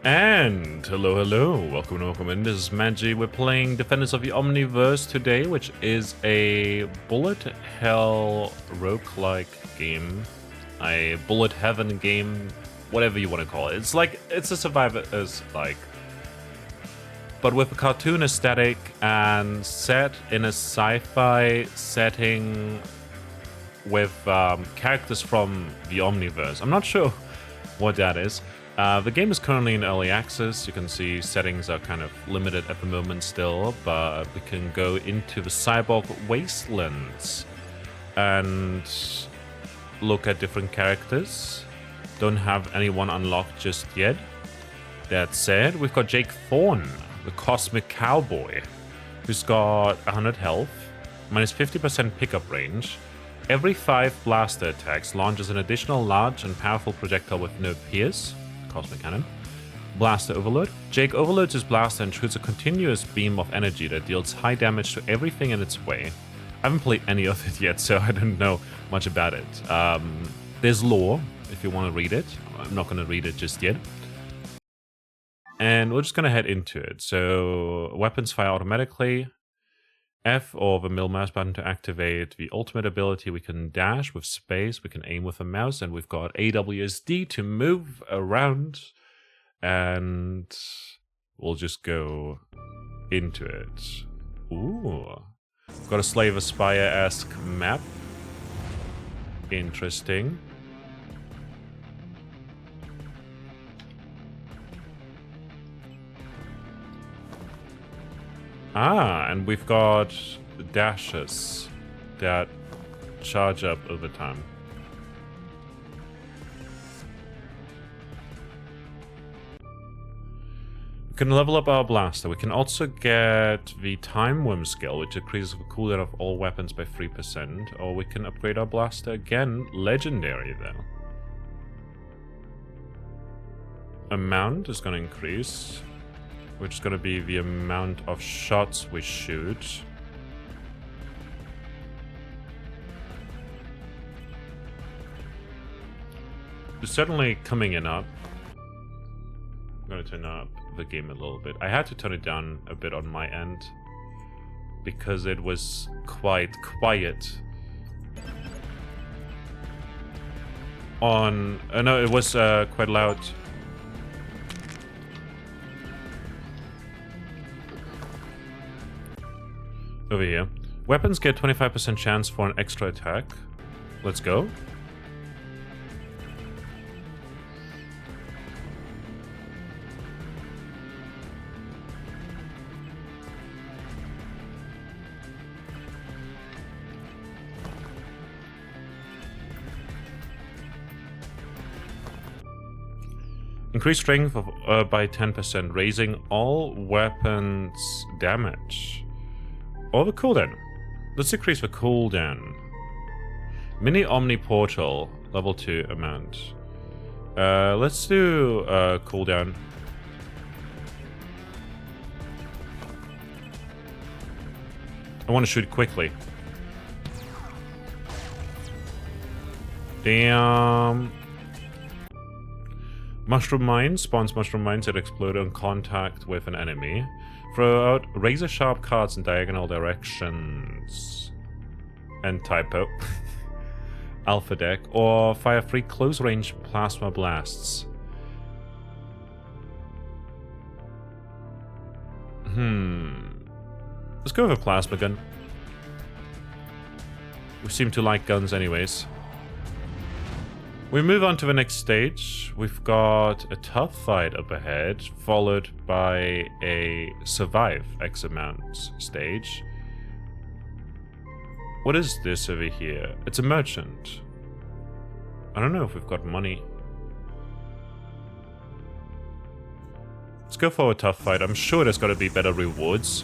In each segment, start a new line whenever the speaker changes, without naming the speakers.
And hello, welcome in. This is Magi. We're playing Defenders of the Omniverse today, which is a bullet hell roguelike game, a bullet heaven game, whatever you want to call it. It's a survivor's like, but with a cartoon aesthetic and set in a sci-fi setting with characters from the Omniverse. I'm not sure what that is. The game is currently in early access. You can see settings are kind of limited at the moment still, but we can go into the cyborg wastelands and look at different characters. Don't have anyone unlocked just yet. That said, we've got Jake Thorne, the Cosmic Cowboy, who's got 100 health, minus 50% pickup range. Every 5 blaster attacks launches an additional large and powerful projectile with no pierce. Cosmic Cannon. Blaster Overload. Jake overloads his blaster and shoots a continuous beam of energy that deals high damage to everything in its way. I haven't played any of it yet, so I don't know much about it. There's lore, if you want to read it. I'm not going to read it just yet. And we're just going to head into it. So, weapons fire automatically. F or the middle mouse button to activate the ultimate ability. We can dash with space, we can aim with a mouse, and we've got AWSD to move around. And we'll just go into it. Ooh. Got a Slay of Aspire-esque map. Interesting. And we've got dashes that charge up over time. We can level up our blaster. We can also get the Time Worm skill, which increases the cooldown of all weapons by 3%. Or we can upgrade our blaster again, legendary though. Amount is going to increase, which is going to be the amount of shots we shoot. It's certainly coming in up. I'm going to turn up the game a little bit. I had to turn it down a bit on my end because it was quite quiet. No, it was quite loud. Over here. Weapons get 25% chance for an extra attack. Let's go. Increase strength by 10%, raising all weapons damage. Or the cooldown. Let's decrease the cooldown. Mini Omni Portal, level 2 amount. Let's do cooldown. I want to shoot quickly. Damn. Mushroom Mine spawns mushroom mines that explode on contact with an enemy. Throw out razor-sharp cards in diagonal directions. And typo. Alpha deck. Or fire 3 close-range plasma blasts. Let's go with a plasma gun. We seem to like guns anyways. We move on to the next stage. We've got a tough fight up ahead, followed by a survive X amount stage. What is this over here? It's a merchant. I don't know if we've got money. Let's go for a tough fight. I'm sure there's got to be better rewards.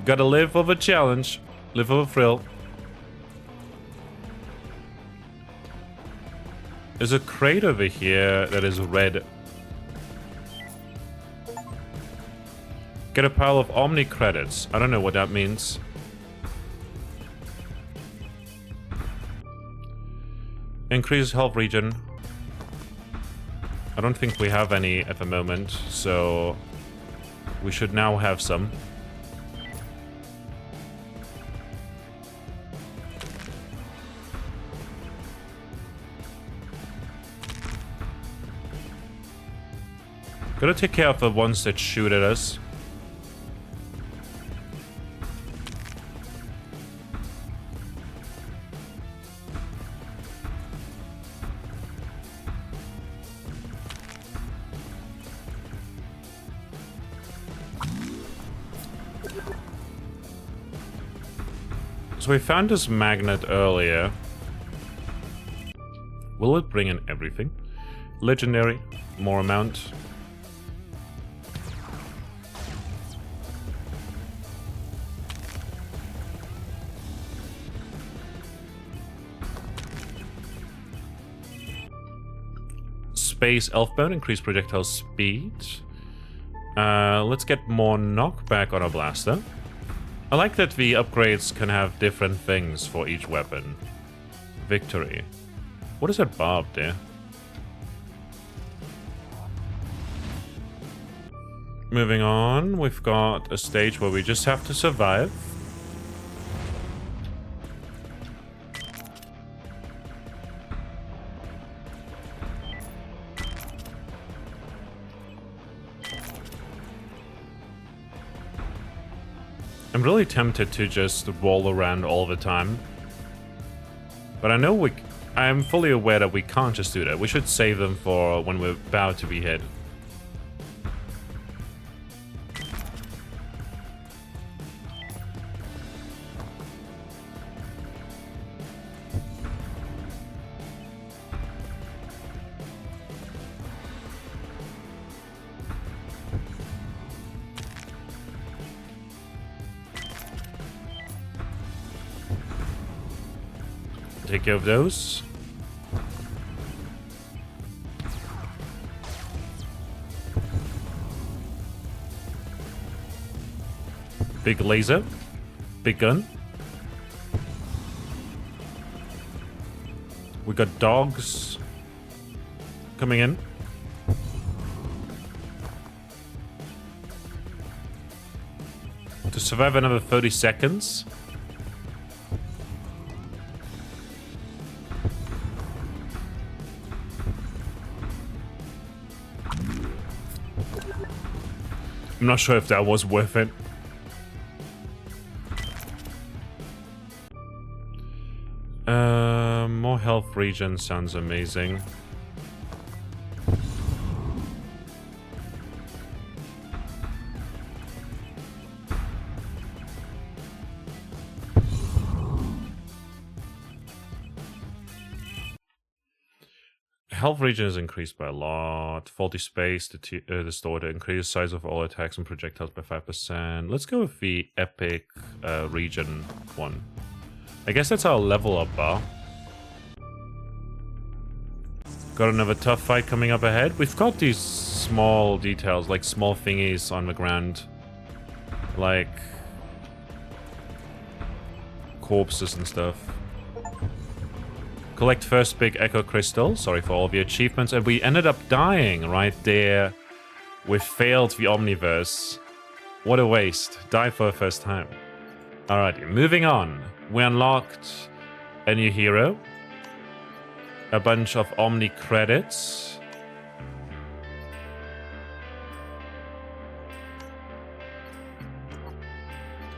Gotta live for the challenge. Live for the thrill. There's a crate over here that is red. Get a pile of Omni credits. I don't know what that means. Increase health regen. I don't think we have any at the moment, so we should now have some. Gotta take care of the ones that shoot at us. So we found this magnet earlier. Will it bring in everything? Legendary, more amount. Space elf bone, increased projectile speed. Let's get more knockback on our blaster. I like that the upgrades can have different things for each weapon. Victory. What is that barb there? Moving on, we've got a stage where we just have to survive. I'm really tempted to just roll around all the time. But I know I'm fully aware that we can't just do that. We should save them for when we're about to be hit. Take care of those. Big laser. Big gun. We got dogs coming in. To survive another 30 seconds. I'm not sure if that was worth it. More health regen sounds amazing. Health regen is increased by a lot. Faulty space, the store to increase the size of all attacks and projectiles by 5%. Let's go with the epic regen one. I guess that's our level up bar. Got another tough fight coming up ahead. We've got these small details, like small thingies on the ground. Like corpses and stuff. Collect first big echo crystal. Sorry for all the achievements. And we ended up dying right there. We failed the Omniverse. What a waste. Die for the first time. Alrighty, moving on. We unlocked a new hero. A bunch of Omni credits.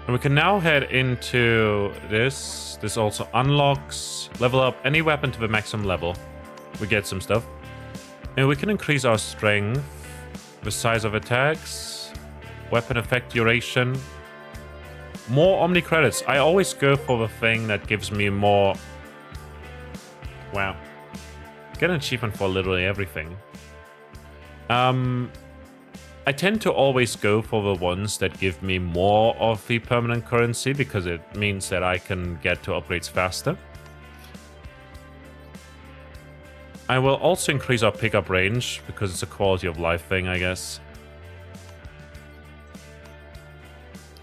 And we can now head into this. This also unlocks, level up any weapon to the maximum level. We get some stuff. And we can increase our strength, the size of attacks, weapon effect duration. More Omni credits. I always go for the thing that gives me more. Wow. Get an achievement for literally everything. I tend to always go for the ones that give me more of the permanent currency because it means that I can get to upgrades faster. I will also increase our pickup range because it's a quality of life thing, I guess.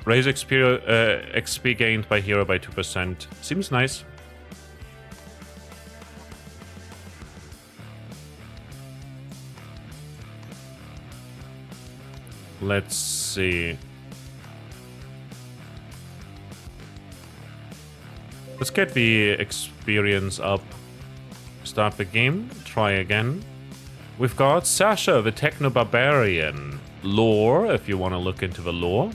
Raise XP gained by hero by 2%. Seems nice. Let's see. Let's get the experience up. Start the game. Try again. We've got Sasha, the Techno-Barbarian. Lore, if you want to look into the lore.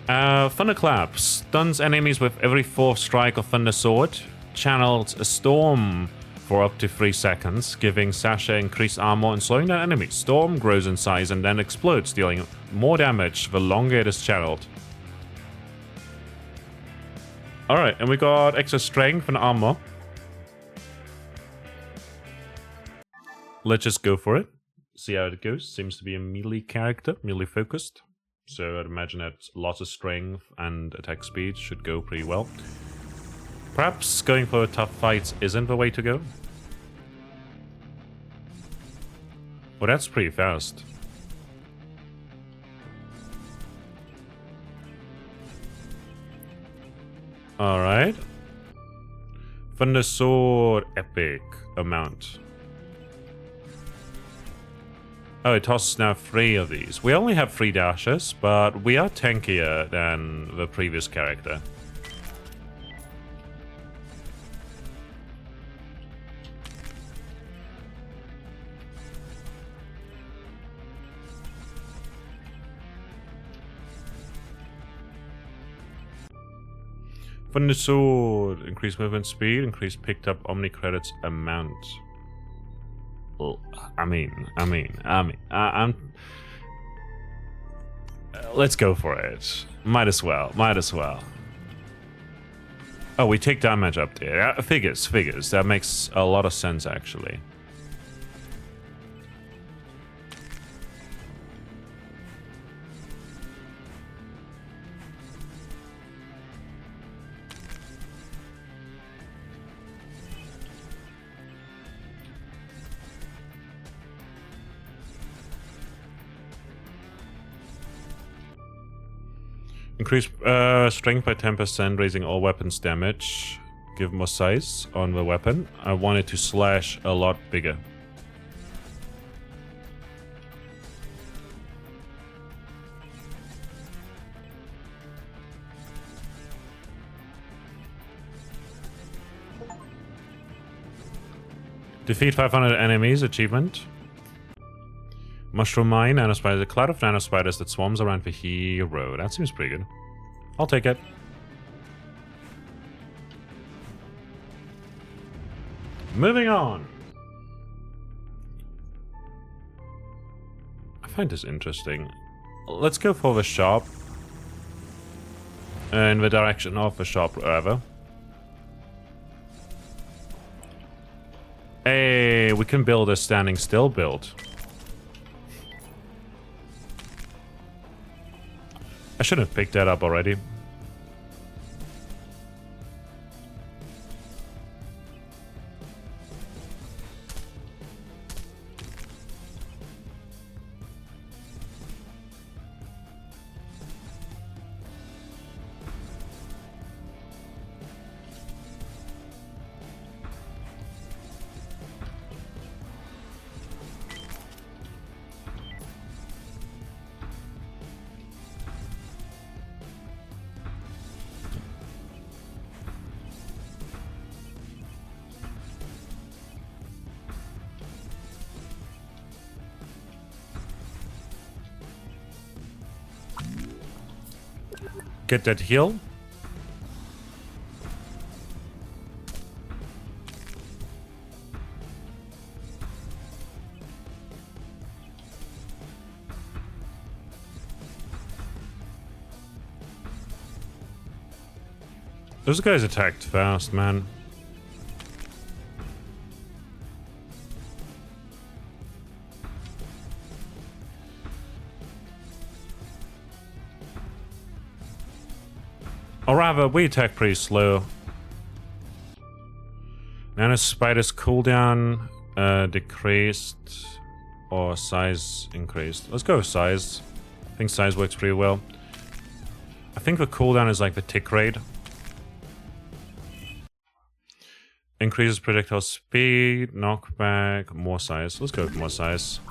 Thunderclap. Stuns enemies with every 4th strike of Thunder Sword. Channels a storm for up to 3 seconds, giving Sasha increased armor and slowing down enemies. Storm grows in size and then explodes, dealing more damage the longer it is channeled. Alright, and we got extra strength and armor. Let's just go for it. See how it goes. Seems to be a melee character, melee focused. So I'd imagine that lots of strength and attack speed should go pretty well. Perhaps going for tough fights isn't the way to go. Well, that's pretty fast. Alright. Thunder Sword Epic amount. Oh, it tosses now 3 of these. We only have 3 dashes, but we are tankier than the previous character. Thunder Sword, increased movement speed, increased picked up Omni credits amount. Well, let's go for it. Might as well. Oh, we take damage up there. Figures. That makes a lot of sense, actually. Increase strength by 10%, raising all weapons damage. Give more size on the weapon. I want it to slash a lot bigger. Defeat 500 enemies, achievement. Mushroom Mine, Nanospiders. A cloud of nanospiders that swarms around the hero. That seems pretty good. I'll take it. Moving on. I find this interesting. Let's go for the shop. In the direction of the shop, rather. Hey, we can build a standing still build. I should have picked that up already. Get that heal. Those guys attacked fast, man. Or rather, we attack pretty slow. Nanospider's cooldown decreased or size increased. Let's go with size. I think size works pretty well. I think the cooldown is like the tick rate. Increases projectile speed, knockback, more size. Let's go with more size.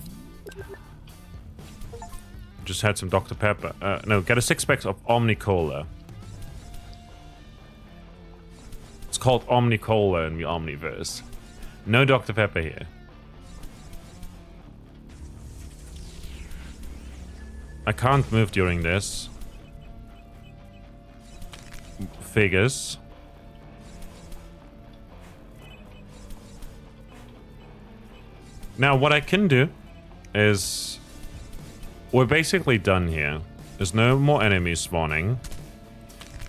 Just had some Dr. Pepper. No, get a 6-pack of Omni Cola. It's called Omni Cola in the Omniverse. No Dr. Pepper here. I can't move during this. Figures. Now, what I can do is... We're basically done here. There's no more enemies spawning.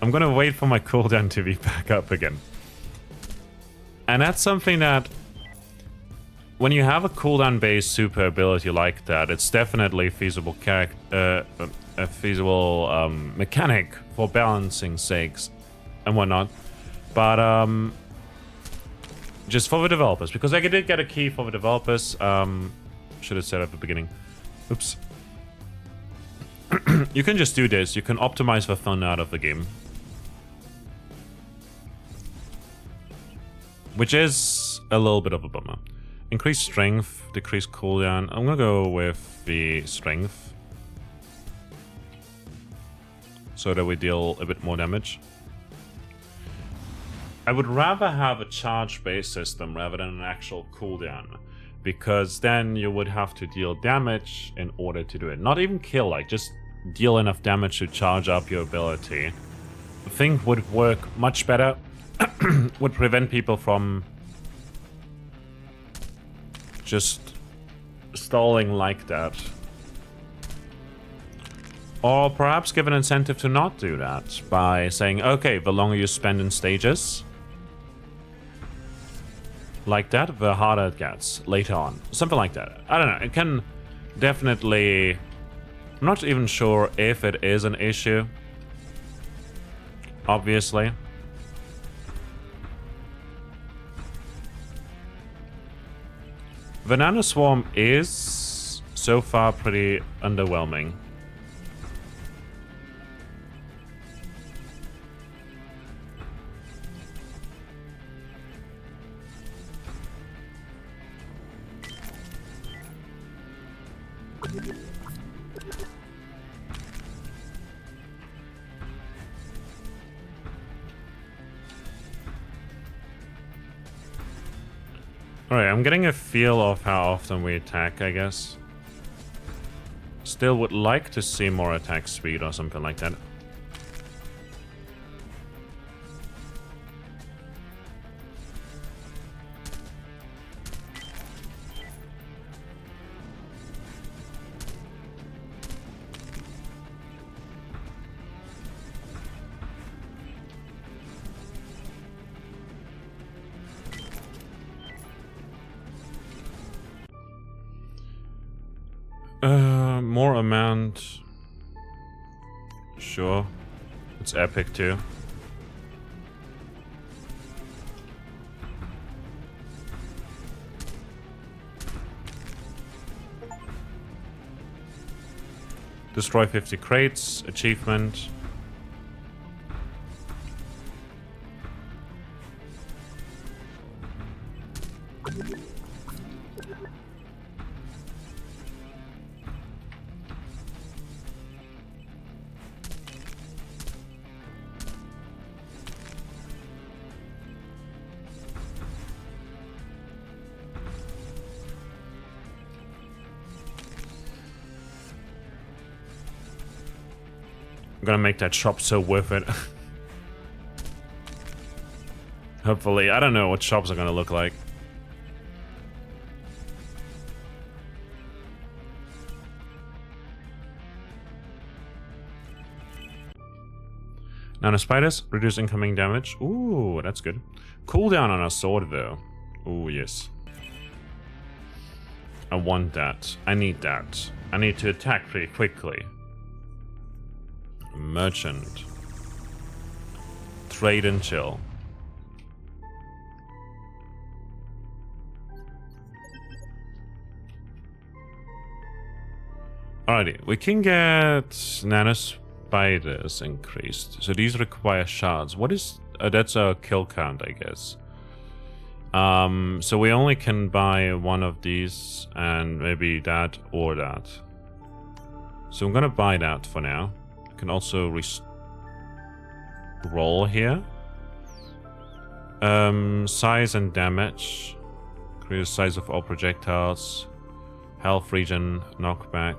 I'm gonna wait for my cooldown to be back up again. And that's something that... When you have a cooldown-based super ability like that, it's definitely a feasible mechanic for balancing sakes and whatnot. But, just for the developers, because I did get a key for the developers. Should have said at the beginning. Oops. You can just do this. You can optimize the fun out of the game. Which is a little bit of a bummer. Increase strength, decrease cooldown. I'm gonna go with the strength. So that we deal a bit more damage. I would rather have a charge-based system rather than an actual cooldown. Because then you would have to deal damage in order to do it. Not even kill, like just deal enough damage to charge up your ability. I think would work much better. Would prevent people from just stalling like that. Or perhaps give an incentive to not do that by saying, okay, the longer you spend in stages like that, the harder it gets later on. Something like that. I don't know. It can definitely... I'm not even sure if it is an issue. Obviously. Banana Swarm is so far pretty underwhelming. Alright, I'm getting a feel of how often we attack, I guess. Still would like to see more attack speed or something like that. More amount. Sure. It's epic too. Destroy 50 crates. Achievement. I'm gonna make that shop so worth it. Hopefully. I don't know what shops are gonna look like. Nano spiders, reduce incoming damage. Ooh, that's good. Cooldown on a sword though. Ooh, yes. I want that. I need that. I need to attack pretty quickly. Merchant. Trade and chill. Alrighty, we can get nano spiders increased. So these require shards. What is... that's a kill count, I guess. So we only can buy one of these and maybe that or that. So I'm gonna buy that for now. I can also roll here. Size and damage. Increase size of all projectiles. Health regen, knockback.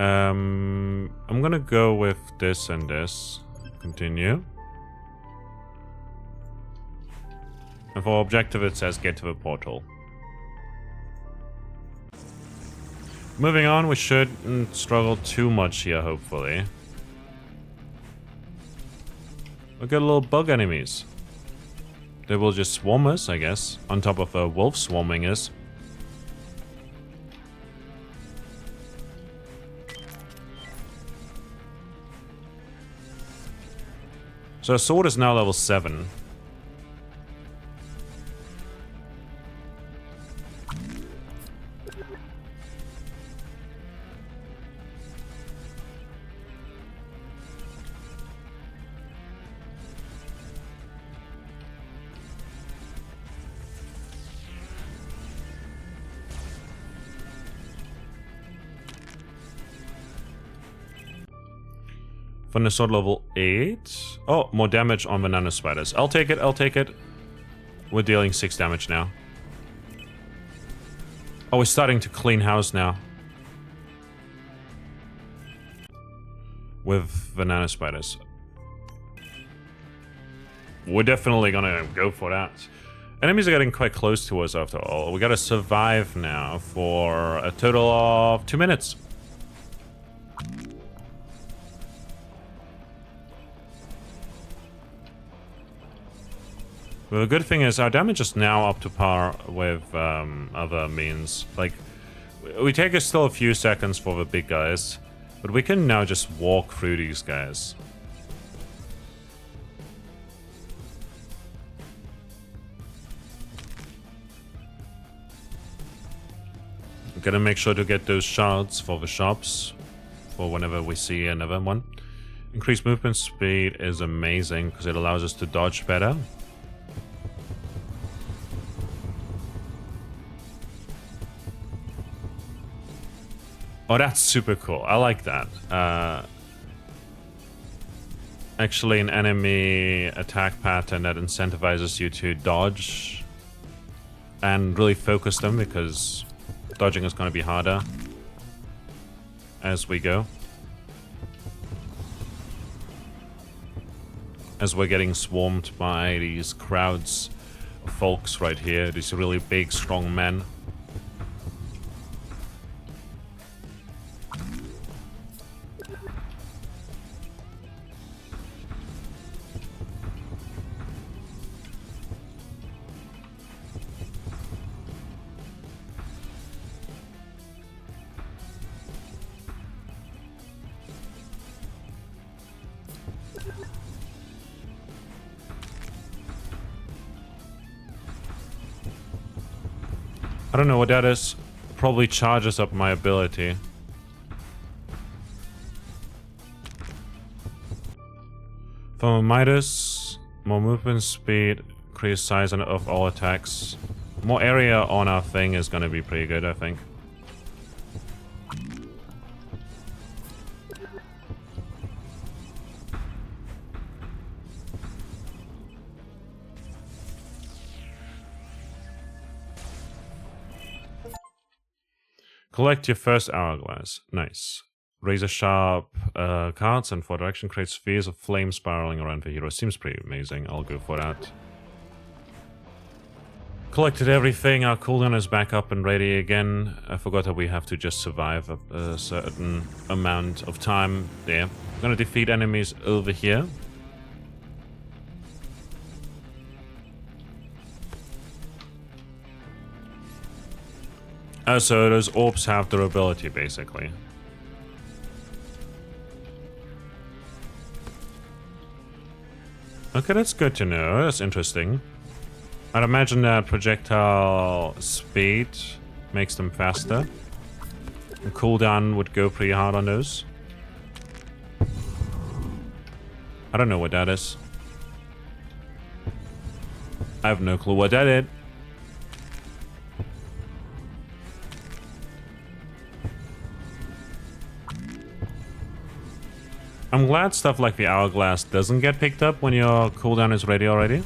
I'm gonna go with this and this. Continue. And for objective it says get to the portal. Moving on, we shouldn't struggle too much here, hopefully. We'll get little bug enemies. They will just swarm us, I guess, on top of a wolf swarming us. So our sword is now level 7. From the sword level 8. Oh, more damage on the nano spiders. I'll take it, I'll take it. We're dealing 6 damage now. Oh, we're starting to clean house now. With the nano spiders. We're definitely gonna go for that. Enemies are getting quite close to us after all. We gotta survive now for a total of 2 minutes. Well, the good thing is our damage is now up to par with other means. Like, we take us still a few seconds for the big guys, but we can now just walk through these guys. Gotta make sure to get those shards for the shops, for whenever we see another one. Increased movement speed is amazing, because it allows us to dodge better. Oh, that's super cool. I like that. Actually, an enemy attack pattern that incentivizes you to dodge and really focus them, because dodging is going to be harder as we go. As we're getting swarmed by these crowds of folks right here, these really big, strong men. I don't know what that is. Probably charges up my ability. For Midas, more movement speed, increase size of all attacks. More area on our thing is gonna be pretty good, I think. Collect your first hourglass. Nice. Razor sharp cards and for direction creates spheres of flame spiraling around the hero. Seems pretty amazing. I'll go for that. Collected everything. Our cooldown is back up and ready again. I forgot that we have to just survive a certain amount of time there. I'm gonna defeat enemies over here. So those orbs have durability, basically. Okay, that's good to know. That's interesting. I'd imagine that projectile speed makes them faster. And cooldown would go pretty hard on those. I don't know what that is. I have no clue what that is. I'm glad stuff like the hourglass doesn't get picked up when your cooldown is ready already.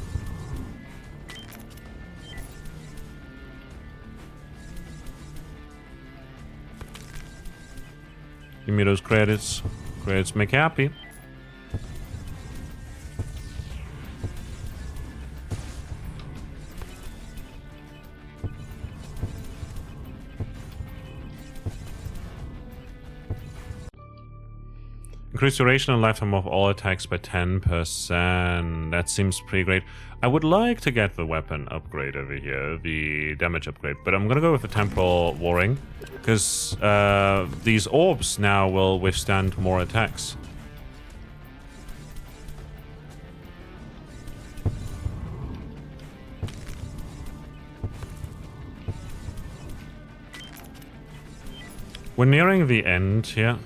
Give me those credits. Credits make happy. Increase duration and lifetime of all attacks by 10%. That seems pretty great. I would like to get the weapon upgrade over here, the damage upgrade, but I'm gonna go with the temporal warring, because these orbs now will withstand more attacks. We're nearing the end here.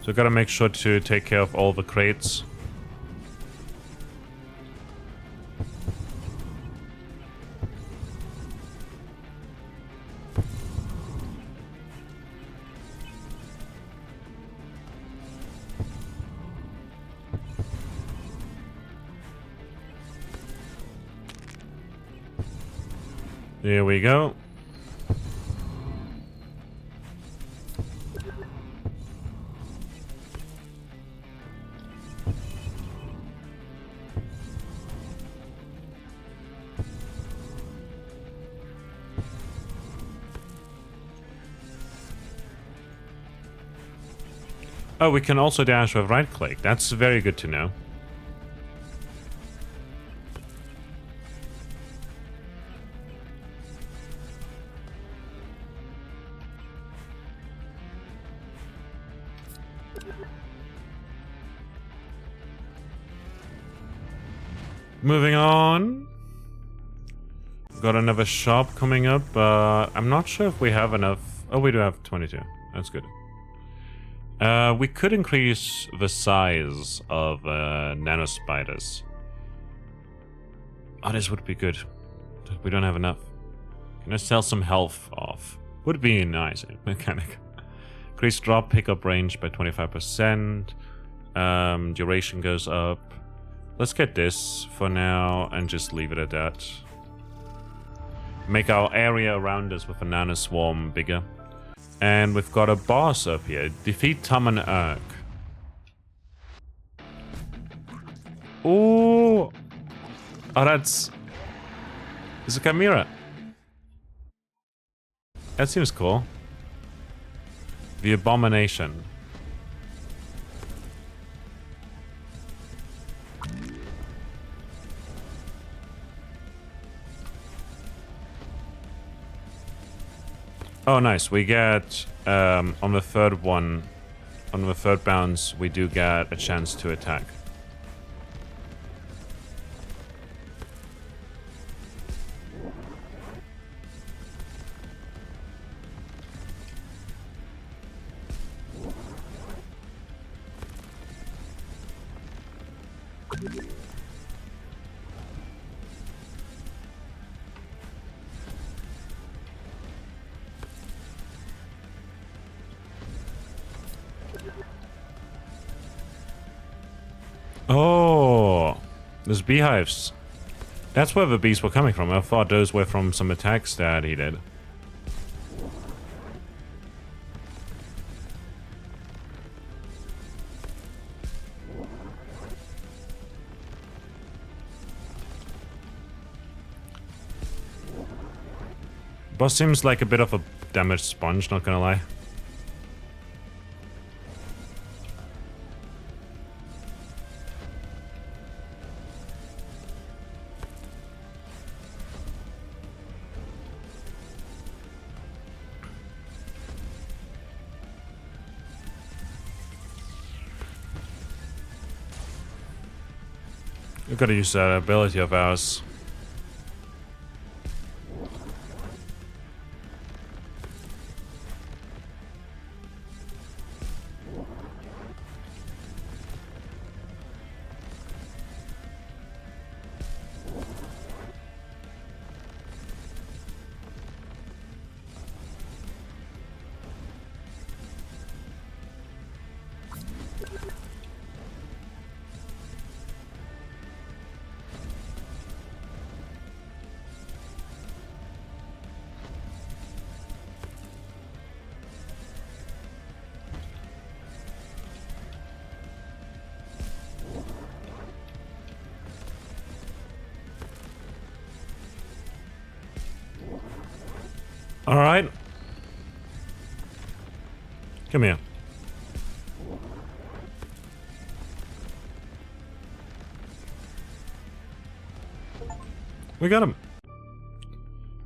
So gotta make sure to take care of all the crates. There we go. Oh, we can also dash with right click. That's very good to know. Moving on. Got another shop coming up. I'm not sure if we have enough. Oh, we do have 22. That's good. We could increase the size of nano spiders. Oh, this would be good. We don't have enough. Can I sell some health off? Would be nice mechanic. Increase drop pickup range by 25%. Duration goes up. Let's get this for now and just leave it at that. Make our area around us with a nano swarm bigger. And we've got a boss up here. Defeat Taman Urk. Ooh! Oh, that's... It's a chimera. That seems cool. The Abomination. Oh, nice. We get, on the third one, on the third bounce, we do get a chance to attack. Oh, there's beehives. That's where the bees were coming from. I thought those were from some attacks that he did. Boss seems like a bit of a damaged sponge, not gonna lie. We've got to use that ability of ours. Alright. Come here. We got him.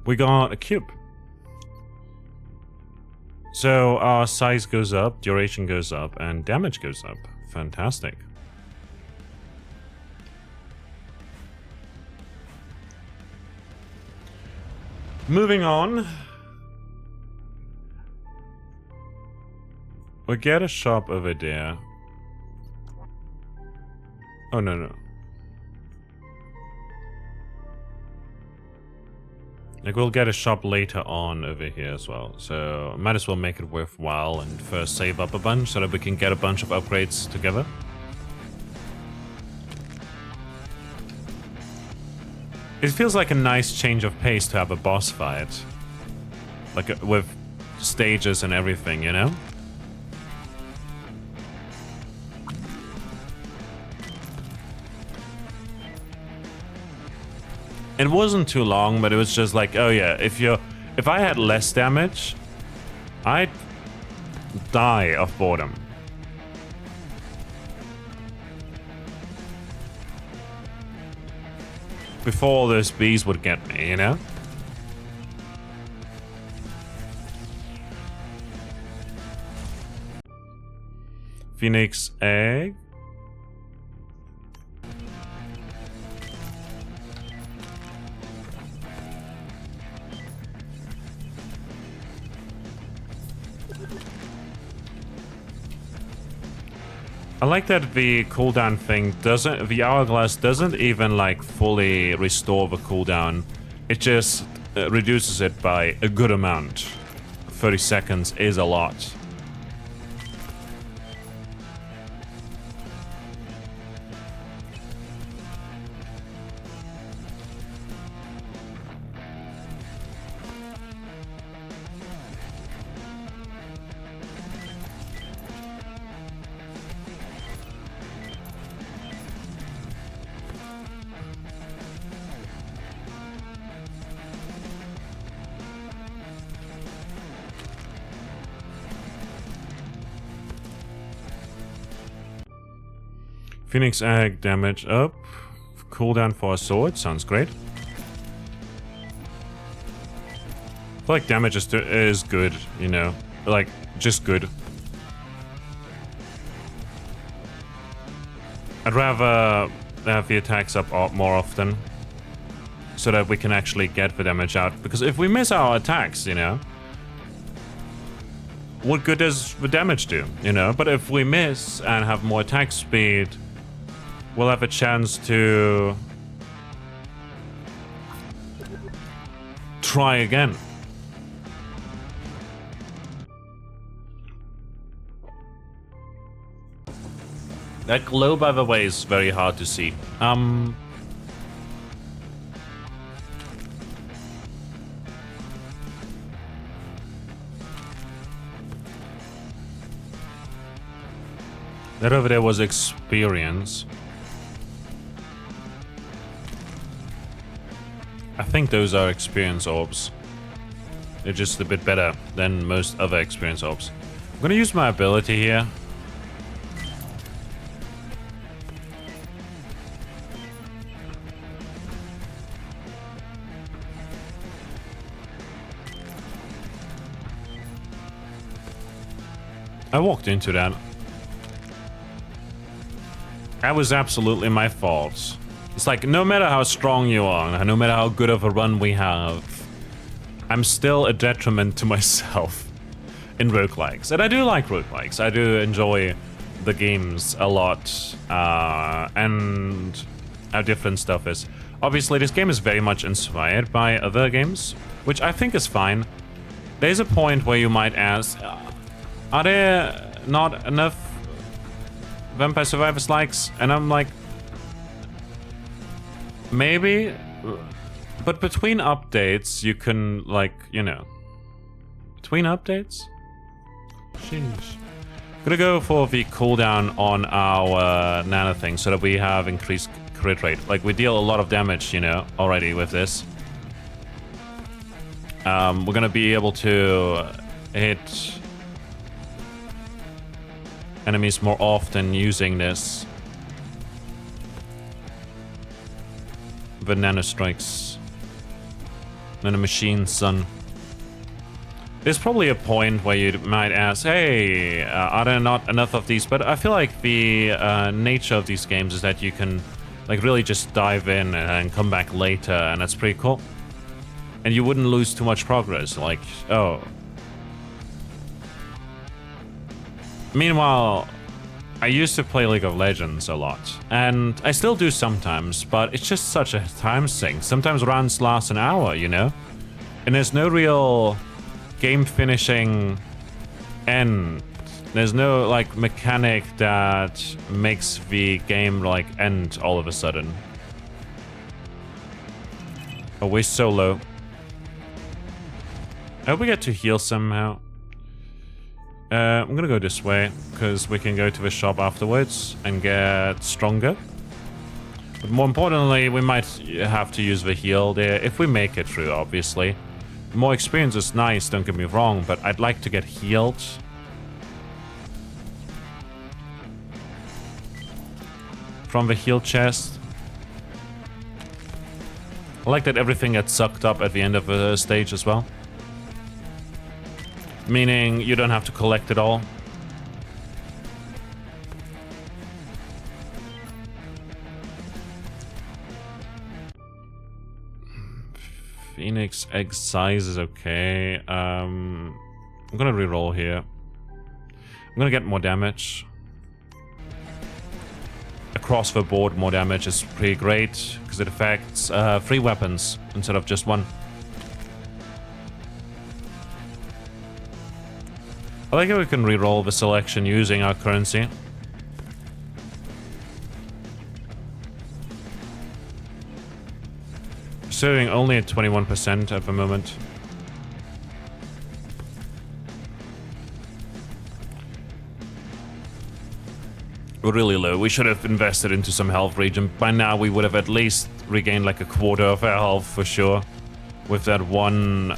We got a cube. So our size goes up, duration goes up, and damage goes up. Fantastic. Moving on. We get a shop over there. Oh, no. Like, we'll get a shop later on over here as well. So, might as well make it worthwhile and first save up a bunch so that we can get a bunch of upgrades together. It feels like a nice change of pace to have a boss fight. Like, with stages and everything, you know? It wasn't too long, but it was just like, oh yeah, if I had less damage, I'd die of boredom. Before all those bees would get me, you know? Phoenix egg. I like that the cooldown thing doesn't, the hourglass doesn't even like fully restore the cooldown. It just reduces it by a good amount. 30 seconds is a lot. Phoenix egg damage up. Cooldown for a sword. Sounds great. I feel like damage is good, you know? Like, just good. I'd rather have the attacks up more often. So that we can actually get the damage out. Because if we miss our attacks, you know? What good does the damage do, you know? But if we miss and have more attack speed, we'll have a chance to try again. That glow, by the way, is very hard to see. That over there was experience. I think those are experience orbs. They're just a bit better than most other experience orbs. I'm gonna use my ability here. I walked into that. That was absolutely my fault. It's like, no matter how strong you are, no matter how good of a run we have, I'm still a detriment to myself in roguelikes. And I do like roguelikes. I do enjoy the games a lot, and how different stuff is. Obviously, this game is very much inspired by other games, which I think is fine. There's a point where you might ask, are there not enough Vampire Survivors likes? And I'm like, maybe, but between updates, you can, like, you know, between updates? Sheesh. Gonna go for the cooldown on our nano thing so that we have increased crit rate. Like, we deal a lot of damage, you know, already with this. We're gonna be able to hit enemies more often using this. The nano strikes. Nano machine son. There's probably a point where you might ask, hey, are there not enough of these? But I feel like the nature of these games is that you can like really just dive in and come back later, and that's pretty cool. And you wouldn't lose too much progress, like, oh. Meanwhile, I used to play League of Legends a lot, and I still do sometimes, but it's just such a time sink. Sometimes rounds last an hour, you know? And there's no real game finishing end. There's no like mechanic that makes the game like end all of a sudden. Oh, we're so low. I hope we get to heal somehow. I'm gonna go this way because we can go to the shop afterwards and get stronger. But more importantly, we might have to use the heal there if we make it through, obviously. More experience is nice, don't get me wrong, but I'd like to get healed. From the heal chest. I like that everything gets sucked up at the end of the stage as well. Meaning you don't have to collect it all. Phoenix egg size is okay. I'm gonna reroll here. I'm gonna get more damage. Across the board, more damage is pretty great because it affects 3 weapons instead of just 1. I like how we can reroll the selection using our currency. Serving only at 21% at the moment. We're really low. We should have invested into some health regen. By now we would have at least regained like a quarter of our health for sure. With that one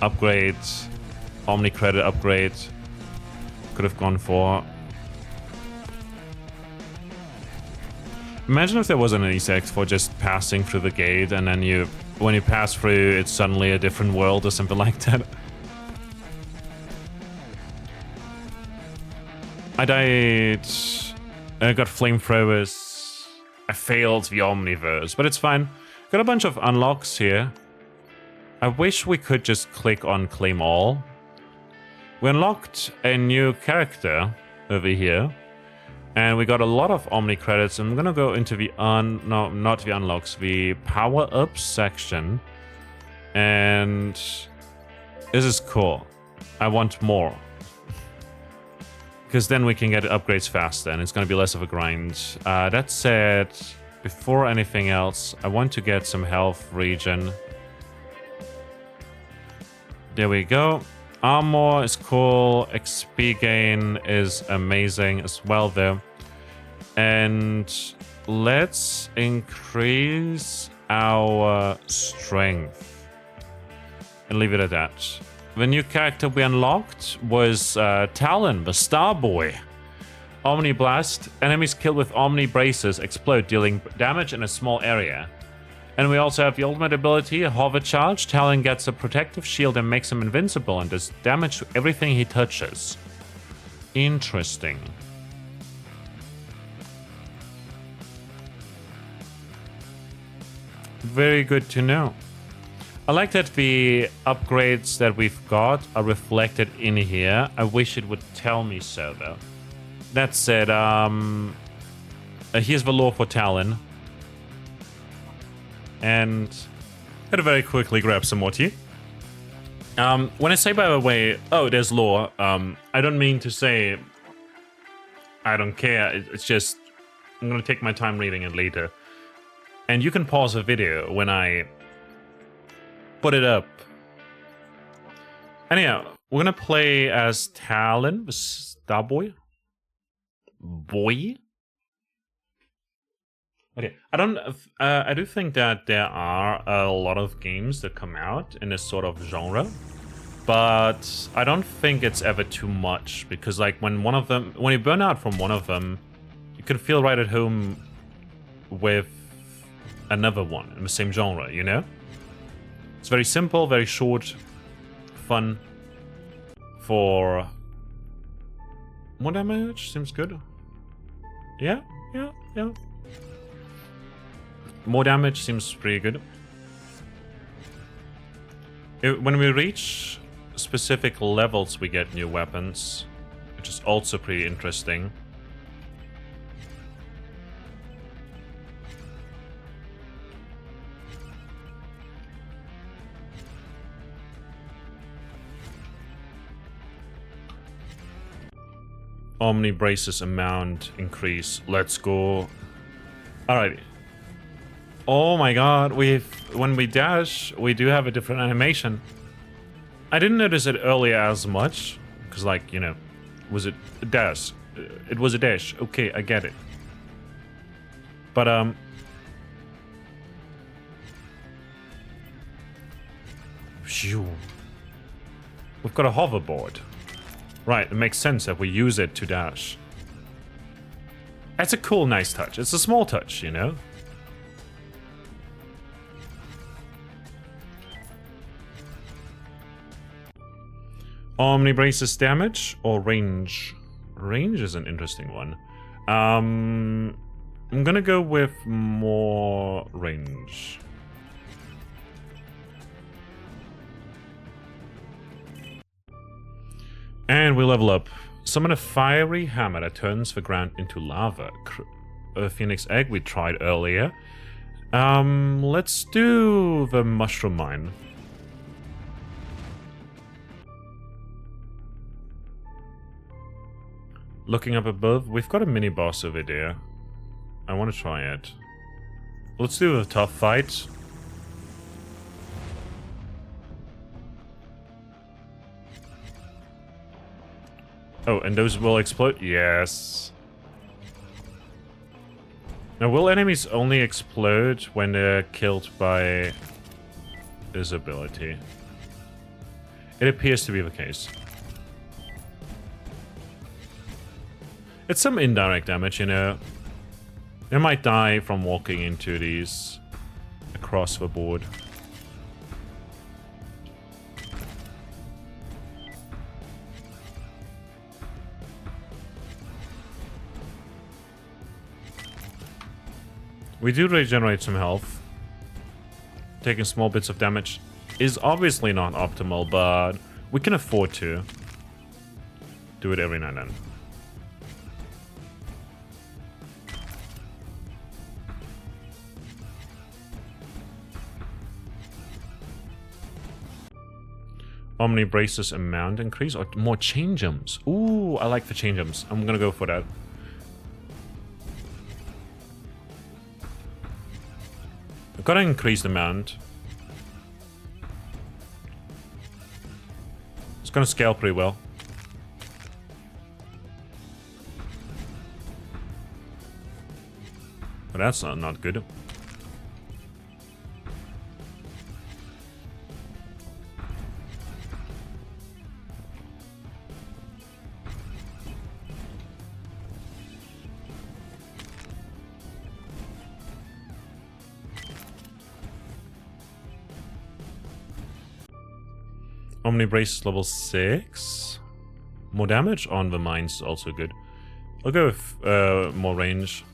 upgrade, Omni credit upgrade. Could have gone for. Imagine if there was an Easter egg for just passing through the gate and then when you pass through, it's suddenly a different world or something like that. I died. I got flamethrowers. I failed the Omniverse, but it's fine. Got a bunch of unlocks here. I wish we could just click on claim all. We unlocked a new character over here. And we got a lot of Omni credits. I'm gonna go into the no, not the unlocks, the power-ups section. And this is cool. I want more. Because then we can get upgrades faster and it's gonna be less of a grind. That said, before anything else, I want to get some health regen. There we go. Armor is cool. XP gain is amazing as well though. And let's increase our strength. And leave it at that. The new character we unlocked was Talon, the Star Boy. Omni Blast. Enemies killed with Omni Braces explode, dealing damage in a small area. And we also have the ultimate ability, a Hover Charge. Talon gets a protective shield and makes him invincible and does damage to everything he touches. Interesting. Very good to know. I like that the upgrades that we've got are reflected in here. I wish it would tell me so, though. That said, here's the lore for Talon. And I'm gonna very quickly grab some more tea. When I say, by the way, oh, there's lore, I don't mean to say I don't care. It's just I'm gonna take my time reading it later. And you can pause the video when I put it up. Anyhow, we're gonna play as Talon, the Starboy. Boy. Okay, I don't. I do think that there are a lot of games that come out in this sort of genre, but I don't think it's ever too much because, like, when you burn out from one of them, you can feel right at home with another one in the same genre. You know, it's very simple, very short, fun. For more damage seems good. Yeah. More damage seems pretty good. When we reach specific levels, we get new weapons, which is also pretty interesting. Omni braces amount increase. Let's go. Alrighty. Oh my god, when we dash, we do have a different animation. I didn't notice it earlier as much, because, like, you know, was it a dash? It was a dash. Okay, I get it. But, phew. We've got a hoverboard. Right, it makes sense that we use it to dash. That's a cool, nice touch. It's a small touch, you know? Omni braces damage or range? Range is an interesting one. I'm gonna go with more range. And we level up. Summon a fiery hammer that turns the ground into lava. A phoenix egg we tried earlier. Let's do the mushroom mine. Looking up above, we've got a mini boss over there. I want to try it. Let's do a tough fight. Oh, and those will explode? Yes. Now, will enemies only explode when they're killed by this ability? It appears to be the case. It's some indirect damage, you know. They might die from walking into these across the board. We do regenerate some health. Taking small bits of damage is obviously not optimal, but we can afford to do it every now and then. Omni braces amount increase or more chain jumps. Ooh, I like the chain jumps. I'm gonna go for that. I've got to increase the amount. It's gonna scale pretty well. But that's not good. Omni Brace level 6. More damage on the mines is also good. I'll go with more range.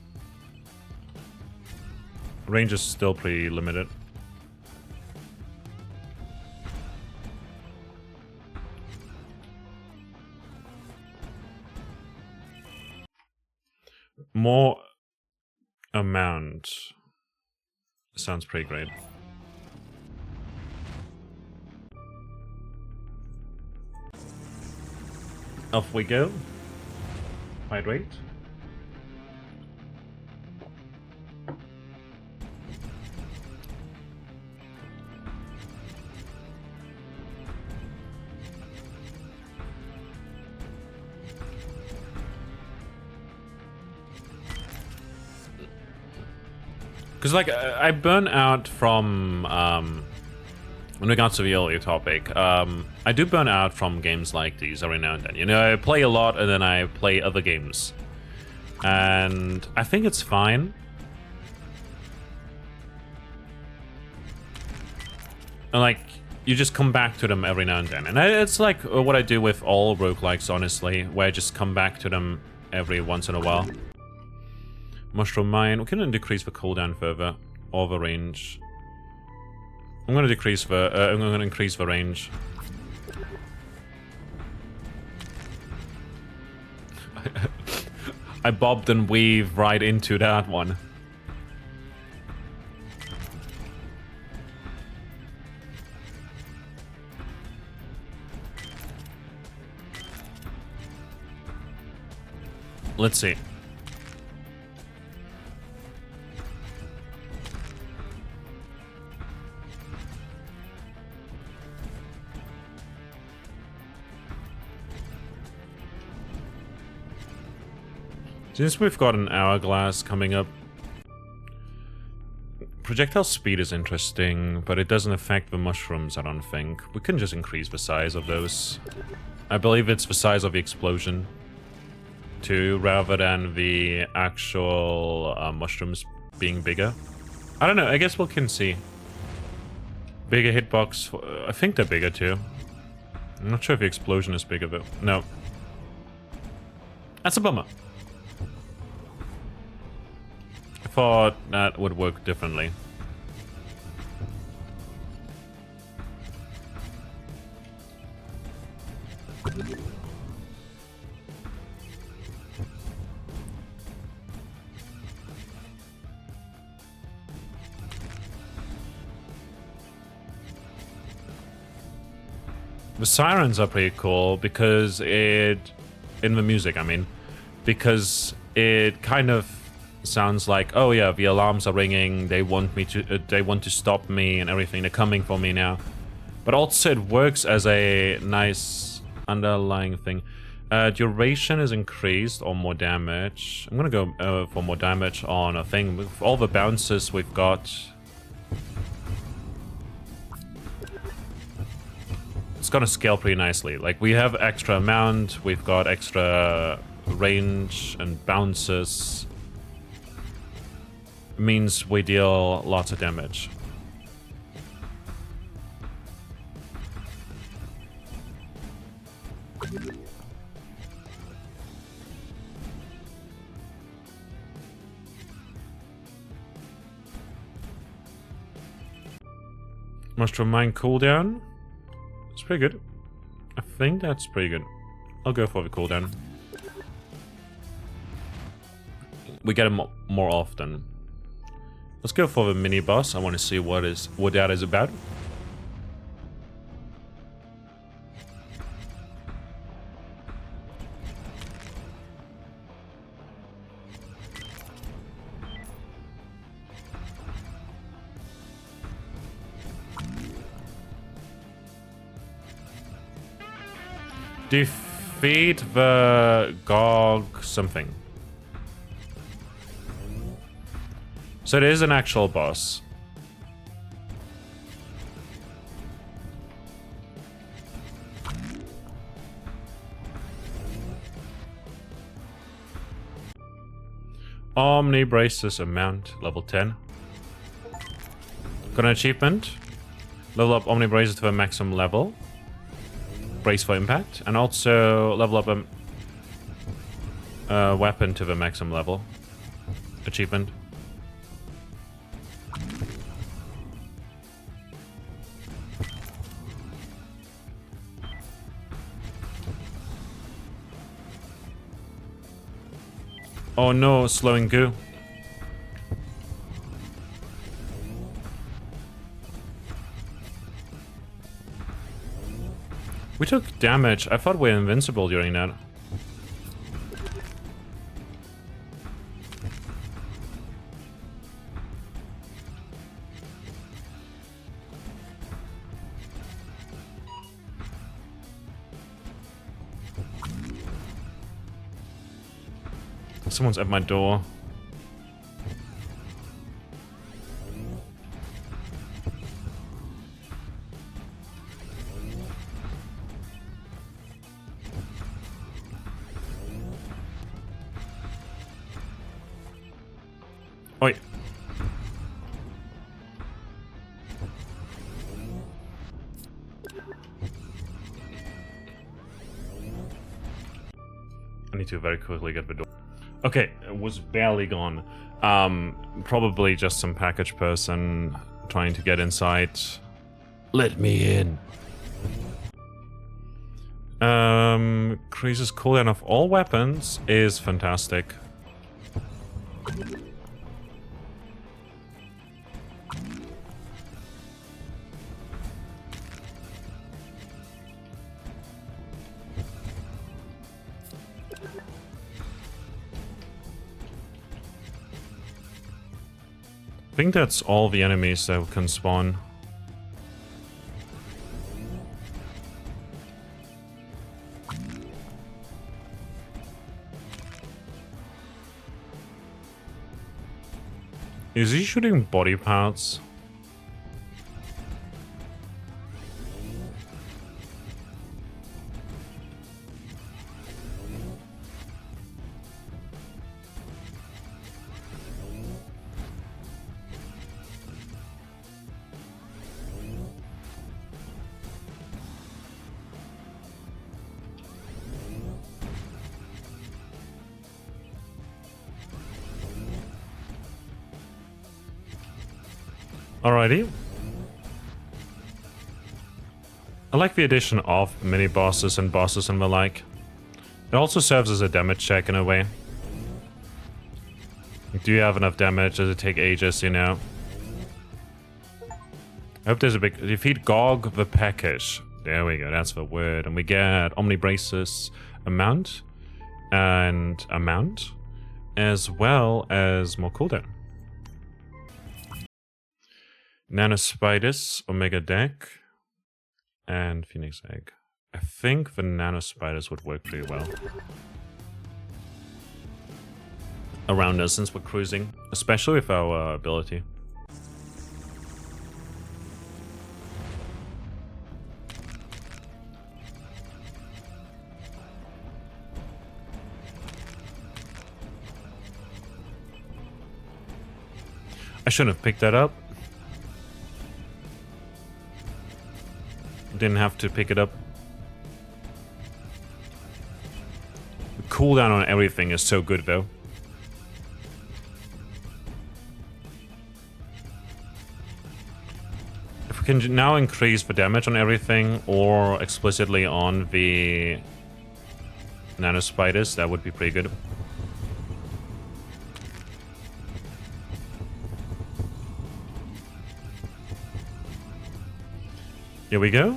Range is still pretty limited. More amount. Sounds pretty great. Off we go. Hydrate. Because, like, I burn out from, in regards to the earlier topic, I do burn out from games like these every now and then. You know, I play a lot and then I play other games. And I think it's fine. And, like, you just come back to them every now and then. And it's like what I do with all roguelikes, honestly, where I just come back to them every once in a while. Mushroom Mine. We can decrease the cooldown further, or the range. I'm gonna decrease the. I'm gonna increase the range. I bobbed and weaved right into that one. Let's see. Since we've got an hourglass coming up, projectile speed is interesting, but it doesn't affect the mushrooms, I don't think. We can just increase the size of those. I believe it's the size of the explosion, too, rather than the actual mushrooms being bigger. I don't know, I guess we can see. Bigger hitbox, I think they're bigger, too. I'm not sure if the explosion is bigger, though. No. That's a bummer. I thought that would work differently. The sirens are pretty cool because in the music, I mean, because it kind of sounds like, oh yeah, the alarms are ringing, they want to stop me and everything, they're coming for me now. But also it works as a nice underlying thing. Duration is increased or more damage. I'm gonna go for more damage on a thing. With all the bounces we've got, it's gonna scale pretty nicely. Like, we have extra amount, we've got extra range and bounces. Means we deal lots of damage. Mushroom Mine cooldown. It's pretty good. I think that's pretty good. I'll go for the cooldown. We get them more often. Let's go for the mini boss. I want to see what that is about. Defeat the Gog something. So it is an actual boss. Omnibrace's amount, level 10. Got an achievement. Level up Omnibraces to a maximum level. Brace for impact. And also level up a weapon to the maximum level. Achievement. Oh no, slowing goo. We took damage. I thought we were invincible during that. Someone's at my door. I need to very quickly get the door. Okay, it was barely gone. Probably just some package person trying to get inside. Let me in. Increases cooldown of all weapons is fantastic. I think that's all the enemies that can spawn. Is he shooting body parts? Alrighty. I like the addition of mini bosses and bosses and the like. It also serves as a damage check in a way. Do you have enough damage? Does it take ages, you know? I hope there's a big... Defeat Gog the Peckish. There we go, that's the word. And we get Omnibrace's amount. And amount. As well as more cooldown. Nanospiders, Omega Deck, and Phoenix Egg. I think the Nanospiders would work pretty well around us since we're cruising, especially with our ability. I shouldn't have picked that up. Didn't have to pick it up. The cooldown on everything is so good though. If we can now increase the damage on everything or explicitly on the Nanospiders, that would be pretty good. Here we go.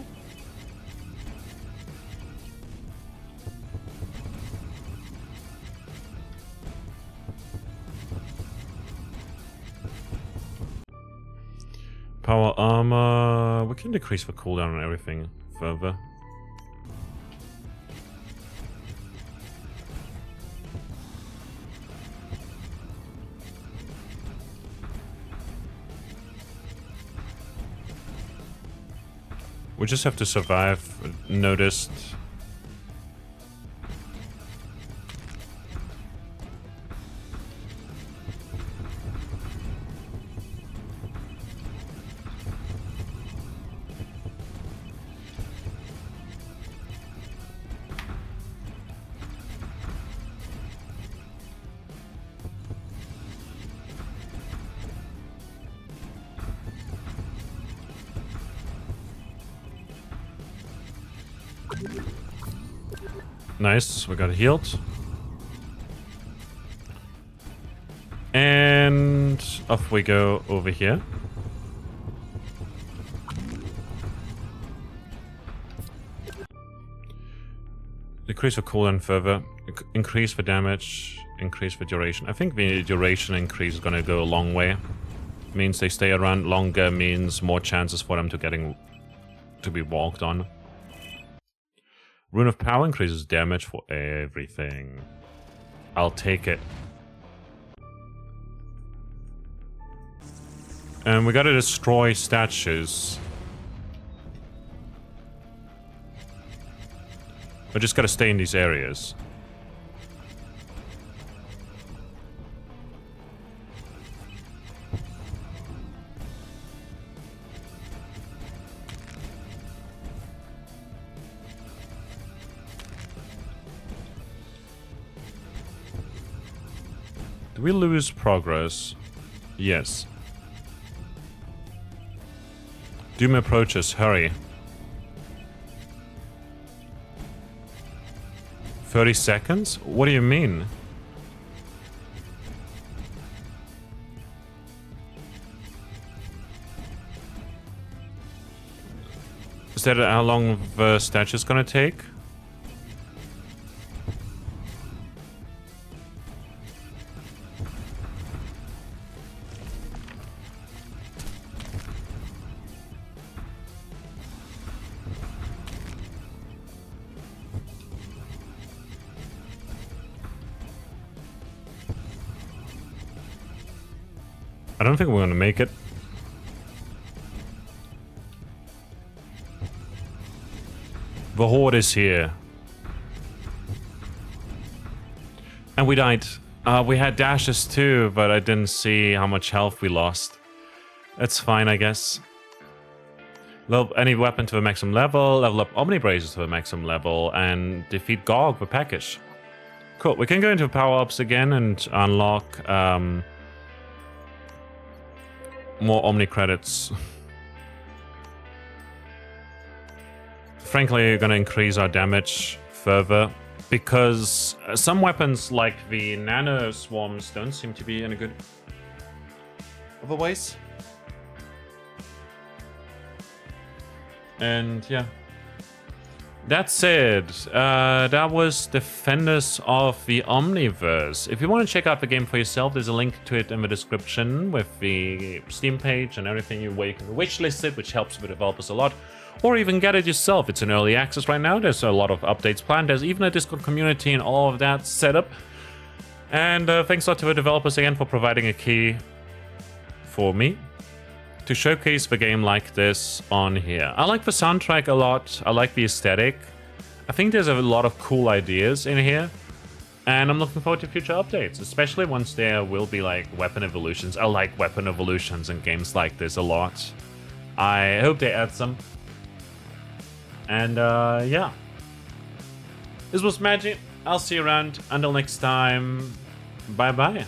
Power armor. We can decrease the cooldown on everything further. We just have to survive. Noticed. Nice, we got healed. And off we go over here. Decrease the cooldown further. Increase the damage. Increase the duration. I think the duration increase is gonna go a long way. Means they stay around longer, means more chances for them to be walked on. Rune of Power increases damage for everything. I'll take it. And we gotta destroy statues. We just gotta stay in these areas. Do we lose progress? Yes. Doom approaches, hurry. 30 seconds? What do you mean? Is that how long the statue's gonna take? I don't think we're gonna make it. The Horde is here. And we died. We had dashes too, but I didn't see how much health we lost. That's fine, I guess. Level any weapon to the maximum level, level up Omnibraces to the maximum level, and defeat Gog the package. Cool, we can go into power-ups again and unlock more Omni credits. Frankly, gonna increase our damage further because some weapons like the nano swarms don't seem to be in a good otherwise. And yeah. That said, that was Defenders of the Omniverse. If you want to check out the game for yourself, there's a link to it in the description with the Steam page and everything where you can wishlist it, which helps the developers a lot. Or even get it yourself. It's in early access right now. There's a lot of updates planned. There's even a Discord community and all of that set up. And thanks a lot to the developers again for providing a key for me to showcase the game like this on here. I like the soundtrack a lot. I like the aesthetic. I think there's a lot of cool ideas in here. And I'm looking forward to future updates, especially once there will be like weapon evolutions. I like weapon evolutions in games like this a lot. I hope they add some. And yeah. This was Magic. I'll see you around. Until next time. Bye bye.